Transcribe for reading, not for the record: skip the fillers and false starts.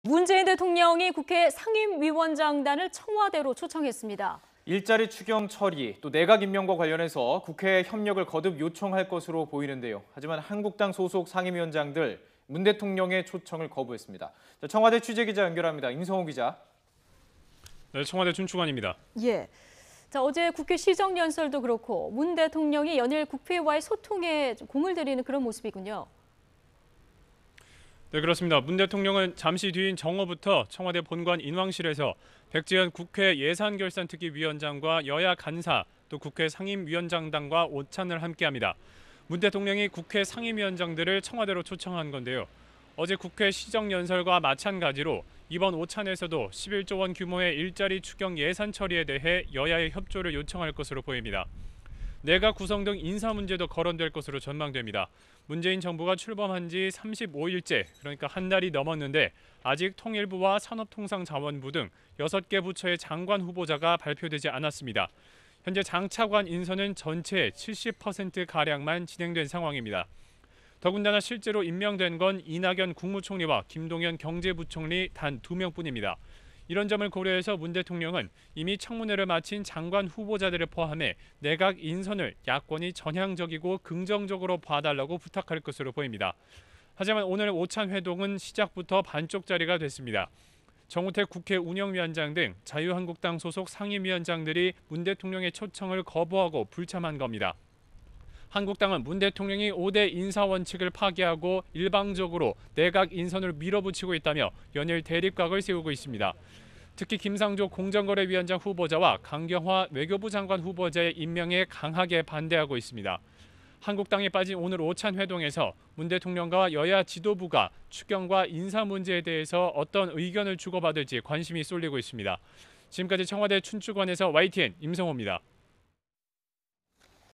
문재인 대통령이 국회 상임위원장단을 청와대로 초청했습니다. 일자리 추경 처리, 또 내각 임명과 관련해서 국회에 협력을 거듭 요청할 것으로 보이는데요. 하지만 한국당 소속 상임위원장들 문 대통령의 초청을 거부했습니다. 청와대 취재기자 연결합니다. 임성호 기자. 네, 청와대 춘추관입니다. 예. 어제 국회 시정연설도 그렇고 문 대통령이 연일 국회와의 소통에 공을 들이는 그런 모습이군요. 네, 그렇습니다. 문 대통령은 잠시 뒤인 정오부터 청와대 본관 인왕실에서 백지현 국회 예산결산특위위원장과 여야 간사, 또 국회 상임위원장단과 오찬을 함께합니다. 문 대통령이 국회 상임위원장들을 청와대로 초청한 건데요. 어제 국회 시정연설과 마찬가지로 이번 오찬에서도 11조 원 규모의 일자리 추경 예산 처리에 대해 여야의 협조를 요청할 것으로 보입니다. 내각 구성 등 인사 문제도 거론될 것으로 전망됩니다. 문재인 정부가 출범한 지 35일째, 그러니까 한 달이 넘었는데 아직 통일부와 산업통상자원부 등 6개 부처의 장관 후보자가 발표되지 않았습니다. 현재 장차관 인선은 전체의 70%가량만 진행된 상황입니다. 더군다나 실제로 임명된 건 이낙연 국무총리와 김동연 경제부총리 단 2명뿐입니다. 이런 점을 고려해서 문 대통령은 이미 청문회를 마친 장관 후보자들을 포함해 내각 인선을 야권이 전향적이고 긍정적으로 봐달라고 부탁할 것으로 보입니다. 하지만 오늘 오찬 회동은 시작부터 반쪽짜리가 됐습니다. 정우택 국회 운영위원장 등 자유한국당 소속 상임위원장들이 문 대통령의 초청을 거부하고 불참한 겁니다. 한국당은 문 대통령이 5대 인사원칙을 파기하고 일방적으로 내각 인선을 밀어붙이고 있다며 연일 대립각을 세우고 있습니다. 특히 김상조 공정거래위원장 후보자와 강경화 외교부 장관 후보자의 임명에 강하게 반대하고 있습니다. 한국당이 빠진 오늘 오찬 회동에서 문 대통령과 여야 지도부가 추경과 인사 문제에 대해서 어떤 의견을 주고받을지 관심이 쏠리고 있습니다. 지금까지 청와대 춘추관에서 YTN 임성호입니다.